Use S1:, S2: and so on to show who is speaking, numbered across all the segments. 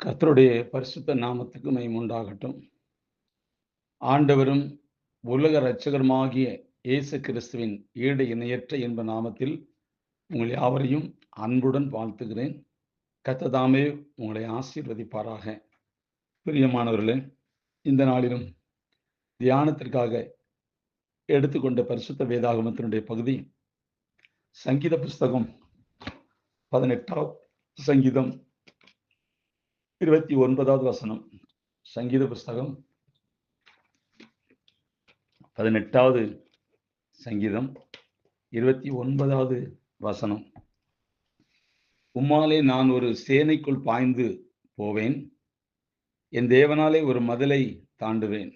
S1: கர்த்தருடைய பரிசுத்த நாமத்துக்கு மகிமை உண்டாகட்டும். ஆண்டவரும் உலக இரட்சகருமாகிய இயேசு கிறிஸ்துவின் ஈடு இணையற்ற இன்ப நாமத்தில் உங்கள் யாவரையும் அன்புடன் வாழ்த்துகிறேன். கர்த்தர் தாமே உங்களை ஆசீர்வதிப்பாராக. பிரியமானவர்களே, இந்த நாளிலும் தியானத்திற்காக எடுத்துக்கொண்ட பரிசுத்த வேதாகமத்தினுடைய பகுதி சங்கீத புஸ்தகம் 18ஆம் சங்கீதம் 29வது வசனம். சங்கீத புஸ்தகம் 18வது சங்கீதம் 29வது வசனம். உம்மாலே நான் ஒரு சேனைக்குள் பாய்ந்து போவேன், என் தேவனாலே ஒரு மதிலை தாண்டுவேன்.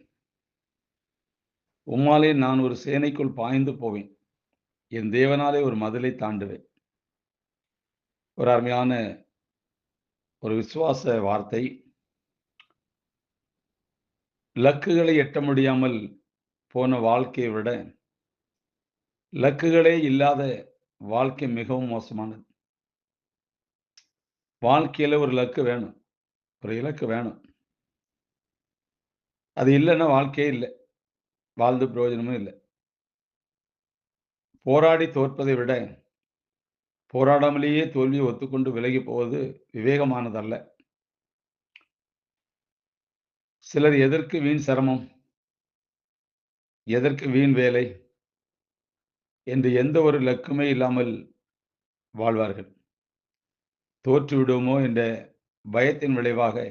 S1: உம்மாலே நான் ஒரு சேனைக்குள் பாய்ந்து போவேன், என் தேவனாலே ஒரு மதிலை தாண்டுவேன். ஒரு அருமையான ஒரு விசுவாச வார்த்தை. இலக்குகளை எட்ட முடியாமல் போன வாழ்க்கையை விட இலக்குகளே இல்லாத வாழ்க்கை மிகவும் மோசமானது. வாழ்க்கையில ஒரு இலக்கு வேணும், ஒரு இலக்கு வேணும். அது இல்லைன்னா வாழ்க்கையே இல்லை, வாழ்ந்து பிரயோஜனமும் இல்லை. போராடி தோற்பதை விட போராடாமலேயே தோல்வியை ஒத்துக்கொண்டு விலகி போவது விவேகமானதல்ல. சிலர் எதற்கு வீண் சிரமம், எதற்கு வீண் வேலை என்று எந்த ஒரு இலக்குமே இல்லாமல் வாழ்வார்கள். தோற்று விடுவோமோ என்ற பயத்தின் விளைவாக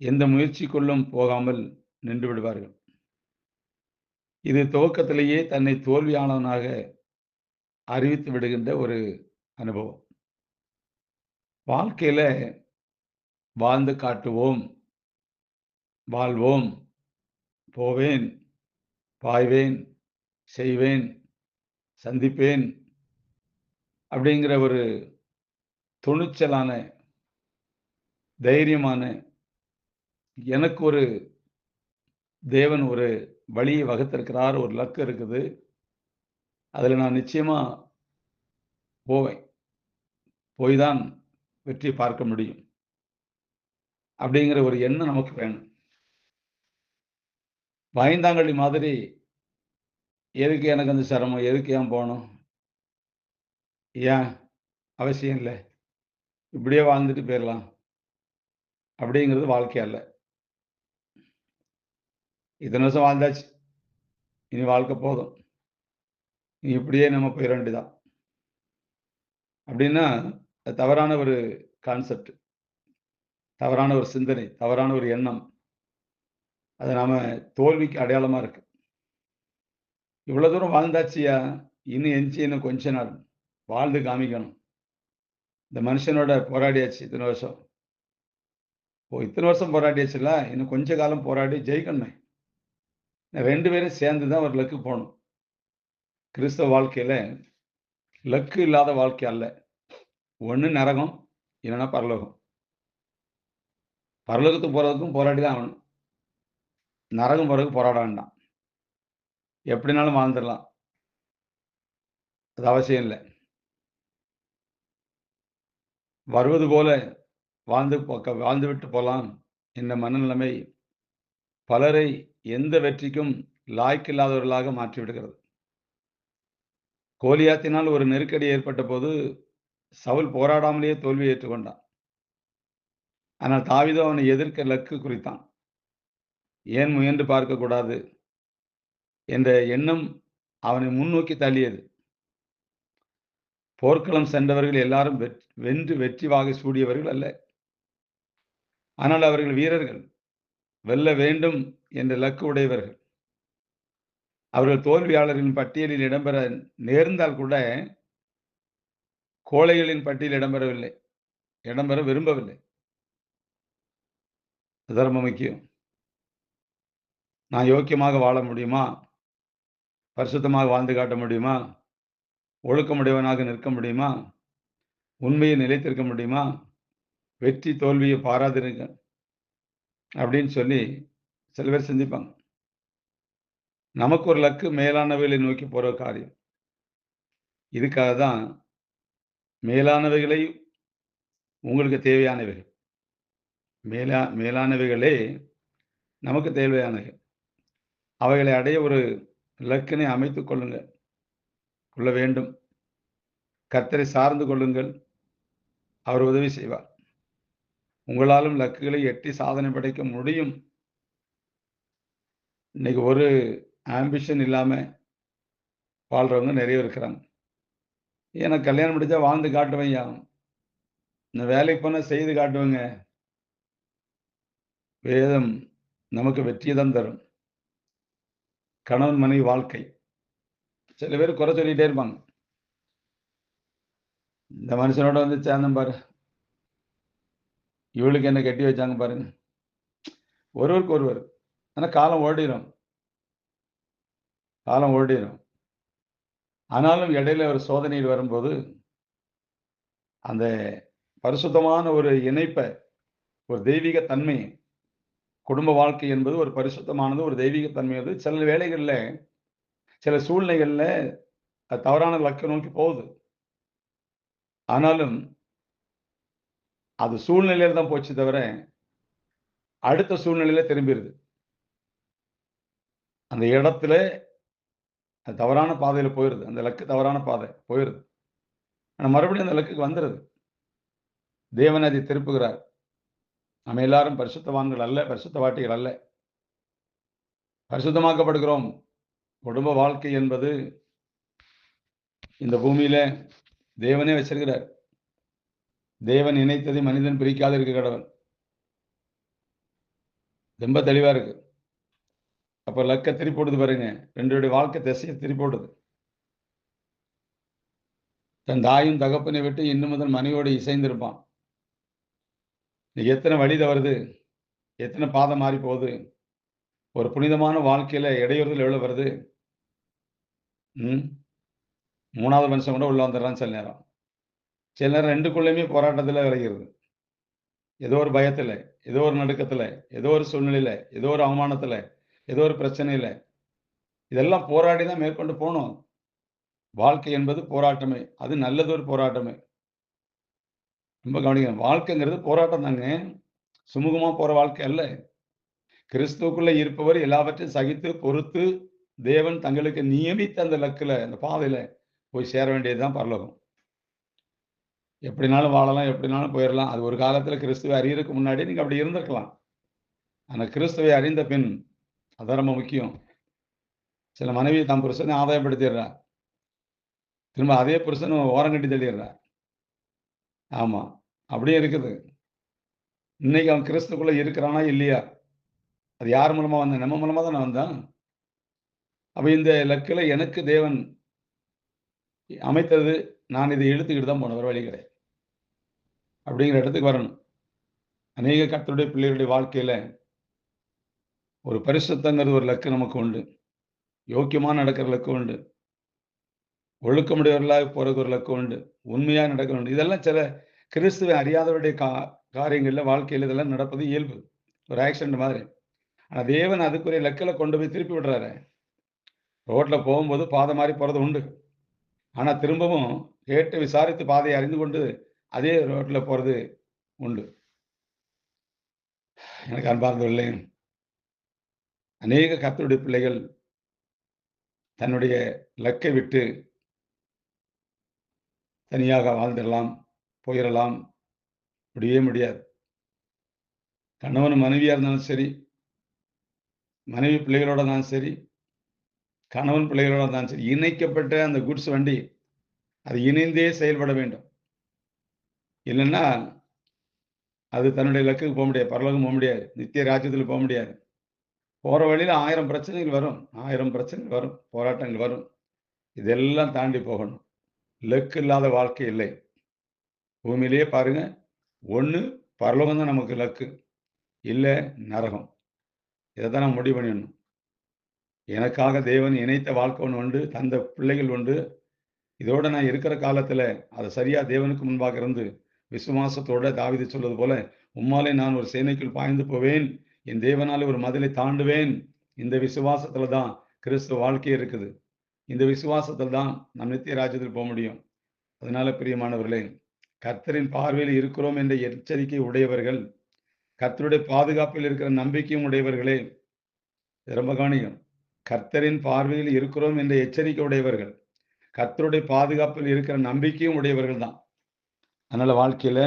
S1: எந்த முயற்சிக்குள்ளும் போகாமல் நின்று விடுவார்கள். இது துவக்கத்திலேயே தன்னை தோல்வியானவனாக அறிவித்து விடுகின்ற ஒரு அனுபவம். வாழ்க்கையில வாழ்ந்து காட்டுவோம், வாழ்வோம், போவேன், பாய்வேன், செய்வேன், சந்திப்பேன் அப்படிங்கிற ஒரு துணிச்சலான, தைரியமான, எனக்கு ஒரு தேவன் ஒரு வழியை வகுத்திருக்கிறார், ஒரு இலக்கு இருக்குது, அதில் நான் நிச்சயமா போவேன், போய்தான் வெற்றி பார்க்க முடியும் அப்படிங்கிற ஒரு எண்ணம் நமக்கு வேணும். பயந்தாங்கள்ளி மாதிரி எதுக்கு எனக்கு அந்த சிரமம், எதுக்கு ஏன் போகணும், ஏன் அவசியம் இல்லை, இப்படியே வாழ்ந்துட்டு போயிடலாம் அப்படிங்கிறது வாழ்க்கை அல்ல. இத்தனை வருஷம் வாழ்ந்தாச்சு, இனி வாழ்க்கை போதும், இனி இப்படியே நம்ம போயிட வேண்டியதான் அப்படின்னா அது தவறான ஒரு கான்செப்ட், தவறான ஒரு சிந்தனை, தவறான ஒரு எண்ணம். அது நாம தோல்விக்கு அடையாளமா இருக்கு. இவ்வளவு தூரம் வாழ்ந்தாச்சியா, இன்னும் கொஞ்ச நாள் வாழ்ந்து காமிக்கணும். இந்த மனுஷனோட போராடியாச்சு இத்தனை வருஷம், இத்தனை வருஷம் போராடியாச்சுல, இன்னும் கொஞ்ச காலம் போராடி ஜெயிக்கணுமே. 2 பேரும் சேர்ந்து தான் ஒரு லக்கு போகணும். கிறிஸ்தவ வாழ்க்கையில லக்கு இல்லாத வாழ்க்கை அல்ல. ஒண்ணு நரகம், இல்லைன்னா பரலோகம். பரலோகத்துக்கு போறதுக்கும் போராடி தான் ஆகணும். நரகம் போறதுக்கு போராட வேண்டாம், எப்படினாலும் வாழ்ந்துடலாம், அது அவசியம் இல்லை. வருவது போல வாழ்ந்து விட்டு போலாம் என்ற மனநிலைமை பலரை எந்த வெற்றிக்கும் லாய்க்கில்லாதவர்களாக மாற்றிவிடுகிறது. கோலியாத்தினால் ஒரு நெருக்கடி ஏற்பட்ட போது சவுல் போராடாமலேயே தோல்வியை ஏற்றுக்கொண்டான். ஆனால் தாவீதோ அவனை எதிர்க்க லக்கு குறித்தான். ஏன் முயன்று பார்க்கக்கூடாது என்ற எண்ணம் அவனை முன்னோக்கி தள்ளியது. போர்க்களம் சென்றவர்கள் எல்லாரும் வென்று வெற்றி வாகை சூடியவர்கள் அல்ல. ஆனால் அவர்கள் வீரர்கள், வெல்ல வேண்டும் என்ற லக்கு உடையவர்கள். அவர்கள் தோல்வியாளர்களின் பட்டியலில் இடம்பெற நேர்ந்தால் கூட கோழைகளின் பட்டியலில் இடம்பெற விரும்பவில்லை. அது ரொம்ப முக்கியம். நான் யோக்கியமாக வாழ முடியுமா, பரிசுத்தமாக வாழ்ந்து காட்ட முடியுமா, ஒழுக்கமுடையவனாக நிற்க முடியுமா, உண்மையை நிலைத்திருக்க முடியுமா, வெற்றி தோல்வியை பாராதிருங்க அப்படின்னு சொல்லி சில பேர் சிந்திப்பாங்க. நமக்கு ஒரு லக்கு மேலானவைகளை நோக்கி போற காரியம். இதுக்காக தான் மேலானவைகளை உங்களுக்கு தேவையானவைகள், மேலானவைகளே நமக்கு தேவையானவை. அவைகளை அடைய ஒரு இலக்கினை அமைத்துக் கொள்ள வேண்டும். கர்த்தரை சார்ந்து கொள்ளுங்கள். அவர் உதவி செய்வார். உங்களாலும் இலக்குகளை எட்டி சாதனை படைக்க முடியும். இன்னைக்கு ஒரு ஆம்பிஷன் இல்லாம வாழ்றவங்க நிறைய இருக்கிறாங்க. எனக்கு கல்யாணம் முடிச்சா வாழ்ந்து காட்டுவேன்யா. நான் வேலைக்கு போனா செய்து காட்டுவேங்க. வேதம் நமக்கு வெற்றி தான் தரும். கணவன் மனைவி வாழ்க்கை. சில பேர் குறை சொல்லிட்டே இருப்பாங்க. இந்த மனுஷனோட வந்து சேர்ந்தேன் பாரு. இவளுக்கு என்ன கட்டி வச்சாங்க பாருங்க. ஒருவருக்கு ஒருவர். ஆனா காலம் ஓடிரும். ஆனாலும் இடையில ஒரு சோதனையில் வரும்போது, அந்த பரிசுத்தமான ஒரு இணைப்ப, ஒரு தெய்வீக தன்மை, குடும்ப வாழ்க்கை என்பது ஒரு பரிசுத்தமானது, ஒரு தெய்வீக தன்மை அது. சில வேளைகள்ல, சில சூழ்நிலைகள்ல அது தவறான இலக்க நோக்கி போகுது. ஆனாலும் அது சூழ்நிலையில தான் போச்சு தவிர, அடுத்த சூழ்நிலையில திரும்பிருது. அந்த இடத்துல அது தவறான பாதையில போயிருது. அந்த இலக்கு தவறான பாதை போயிருது. ஆனா மறுபடியும் அந்த இலக்குக்கு வந்துருது. தேவன் அதை திருப்புகிறார். நம்ம எல்லாரும் பரிசுத்தவான்கள் அல்ல, பரிசுத்தவாட்டிகள் அல்ல. பரிசுத்தமாக்கப்படுகிறோம். குடும்ப வாழ்க்கை என்பது இந்த பூமியில தேவனே வச்சிருக்கிறார். தேவன் இணைத்ததை மனிதன் பிரிக்காது இருக்க கடவன். ரொம்ப தெளிவா இருக்கு. அப்ப லக்க திருப்பி போடுது பாருங்க. 2 வாழ்க்கை திசையை திருப்பி போடுது. தன் தாயும் தகப்பனை விட்டு இன்னும் முதல் மனைவியோடு இசைந்திருப்பான். எத்தனை வழி தவறுது, எத்தனை பாதம் மாறி போகுது. ஒரு புனிதமான வாழ்க்கையில இடையூறுதல் எவ்வளவு வருது. 3வது மனுஷன் கூட உள்ள வந்துடுறான் சில நேரம். சில நேரம் 2க்குள்ளயுமே போராட்டத்துல விளைகிறது. ஏதோ ஒரு பயத்துல, ஏதோ ஒரு நடுக்கத்துல, ஏதோ ஒரு சூழ்நிலையில, ஏதோ ஒரு அவமானத்துல, ஏதோ ஒரு பிரச்சனையில, இதெல்லாம் போராடி தான் மேற்கொண்டு போணும். வாழ்க்கை என்பது போராட்டமே. அது நல்லதொரு போராட்டமே. ரொம்ப கவனிக்கணும். வாழ்க்கைங்கிறது போராட்டம் தாங்க. சுமூகமா போற வாழ்க்கை அல்ல. கிறிஸ்துவுக்குள்ள இருப்பவர் எல்லாவற்றையும் சகித்து, பொறுத்து, தேவன் தங்களுக்கு நியமித்த அந்த இலக்குல, அந்த பாதையில போய் சேர வேண்டியது தான் பரலோகம். எப்படினாலும் வாழலாம், எப்படினாலும் போயிரலாம். அது ஒரு காலத்துல கிறிஸ்துவை அறியறதுக்கு முன்னாடி நீங்க அப்படி இருந்திருக்கலாம். ஆனா கிறிஸ்துவை அறிந்த பின், அதான் ரொம்ப முக்கியம். சில மனைவி தன் புருஷனை ஆதாயப்படுத்திடுறா. திரும்ப அதே புருஷன் ஓரங்கட்டி தள்ளிடுறா. ஆமா. அப்படியே இருக்குது. இன்னைக்கு அவன் கிறிஸ்துக்குள்ள இருக்கிறானா, இல்லையா? அது யார் மூலமா வந்தான்? நம்ம மூலமா தானே வந்தான். அப்ப இந்த இலக்குல எனக்கு தேவன் அமைத்தது, நான் இதை இழுத்துக்கிட்டு தான் போணும். வேற வழி கிடையாது. அப்படிங்கிற இடத்துக்கு வரணும். அநேக கர்த்தருடைய பிள்ளைகளுடைய வாழ்க்கையில ஒரு பரிசுத்தங்கிறது ஒரு இலக்கு நமக்கு உண்டு. யோக்கியமா நடக்கிற இலக்கு உண்டு. ஒழுக்கமுடையவர்களாக போறதுக்கு ஒரு இலக்கு உண்டு. உண்மையா நடக்க வேண்டும். இதெல்லாம் சில கிறிஸ்துவை அறியாதவருடைய காரியங்கள்ல, வாழ்க்கையில இதெல்லாம் நடப்பது இயல்பு. ஒரு ஆக்சிடென்ட் மாதிரி. ஆனா தேவன் அதுக்குரிய இலக்குல கொண்டு போய் திருப்பி விடுறாரு. ரோட்ல போகும்போது பாதை மாறி போறது உண்டு. ஆனா திரும்பவும் கேட்டு விசாரித்து பாதையை அறிந்து கொண்டு அதே ரோட்ல போறது உண்டு. எனக்கு அன்பார்ந்தவர்களே, அநேக கர்த்தருடைய பிள்ளைகள் தன்னுடைய இலக்கை விட்டு தனியாக வாழ்ந்திடலாம், போயிறலாம். முடியவே முடியாது. கணவன் மனைவியா இருந்தாலும் சரி, மனைவி பிள்ளைகளோட இருந்தாலும் சரி, கணவன் பிள்ளைகளோட இருந்தாலும் சரி, இணைக்கப்பட்ட அந்த குட்ஸ் வண்டி, அது இணைந்தே செயல்பட வேண்டும். இல்லன்னா, அது தன்னுடைய இலக்குக்கு போ முடியாது. பரலோகம் போ முடியாது. நித்திய ராஜ்யத்துல போ முடியாது. போற வழியில 1000 பிரச்சனைகள் வரும். 1000 பிரச்சனைகள் வரும். போராட்டங்கள் வரும். இதெல்லாம் தாண்டி போகணும். இலக்கு இல்லாத வாழ்க்கை இல்லை. பூமியிலேயே பாருங்க, ஒண்ணு பரலோகம் தான் நமக்கு இலக்கு. இல்ல நரகம். இதத்தான் நம்ம முடிவு பண்ணிடணும். எனக்காக தேவன் இணைத்த வாழ்க்கை ஒண்ணு உண்டு. தந்த பிள்ளைகள் உண்டு. இதோட நான் இருக்கிற காலத்துல, அத சரியா தேவனுக்கு முன்பாக இருந்து, விசுவாசத்தோட தாவீது சொல்வது போல, உம்மாலே நான் ஒரு சேனைக்குள் பாய்ந்து போவேன். என் தேவனாலே ஒரு மதிலை தாண்டுவேன். இந்த விசுவாசத்துல தான் கிறிஸ்துவ வாழ்க்கையே இருக்குது. இந்த விசுவாசத்துல தான் நாம் நித்திய ராஜ்யத்தில் போ முடியும். அதனால பிரியமானவர்களே, கர்த்தரின் பார்வையில் இருக்கிறோம் என்ற எச்சரிக்கை உடையவர்கள், கர்த்தருடைய பாதுகாப்பில் இருக்கிற நம்பிக்கையும் உடையவர்களே. இது ரொம்ப கவனிக்கணும். கர்த்தரின் பார்வையில் இருக்கிறோம் என்ற எச்சரிக்கை உடையவர்கள். கர்த்தருடைய பாதுகாப்பில் இருக்கிற நம்பிக்கையும் உடையவர்கள் தான். அதனால வாழ்க்கையில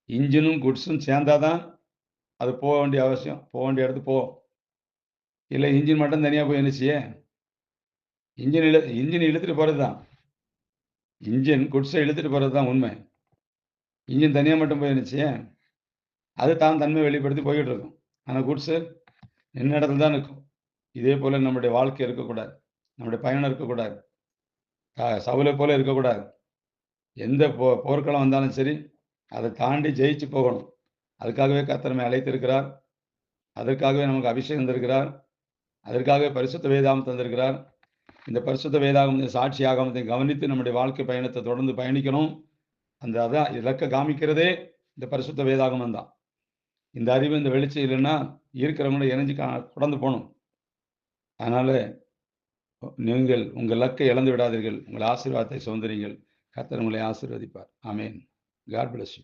S1: இன்ஜினும், குட்ஸும் சேர்ந்தாதான் அது போக வேண்டிய அவசியம். போக வேண்டிய இடத்துக்கு போகும். இல்ல இன்ஜின் மட்டும் தனியா போய் என்ன செய்ய? இன்ஜின் இழுத்துட்டு போறது தான். இன்ஜின் குட்ஸ இழுத்துட்டு போறது தான் உண்மை. இன்ஜின் தனியா மட்டும் போய் என்ன செய்ய? அது தான் தன்மையை வெளிப்படுத்தி போய்க்கிட்டு இருக்கும். ஆனா குட்ஸு நின்ன இடத்துல தான் நிக்கும். இதே போல நம்முடைய வாழ்க்கை இருக்கக்கூடாது. நம்முடைய பயணம் இருக்கக்கூடாது. சவுலை போல இருக்கக்கூடாது. எந்த போர்க்களம் வந்தாலும் சரி, அதை தாண்டி ஜெயிச்சு போகணும். அதுக்காகவே கர்த்தர் நம்மை அழைத்திருக்கிறார். அதற்காகவே நமக்கு அபிஷேகம் தருகிறார். அதற்காகவே பரிசுத்த வேதாகமம் தந்திருக்கிறார். இந்த பரிசுத்த வேதாகமத்தின் சாட்சி ஆகமத்தை கவனித்து நம்முடைய வாழ்க்கை பயணத்தை தொடர்ந்து பயணிக்கணும். அதான் இலக்க காமிக்கிறதே இந்த பரிசுத்த வேதாகமம் தான். இந்த அறிவு, இந்த வெளிச்சம் இல்லைன்னா இருக்கிறவங்கள இணைஞ்சு கடந்து போகணும். அதனால நீங்கள் உங்கள் இலக்கை இழந்து விடாதீர்கள். உங்கள் ஆசீர்வாதத்தை சுதந்திரிங்கள். கர்த்தர் உங்களை ஆசீர்வதிப்பார். ஆமென். God bless you.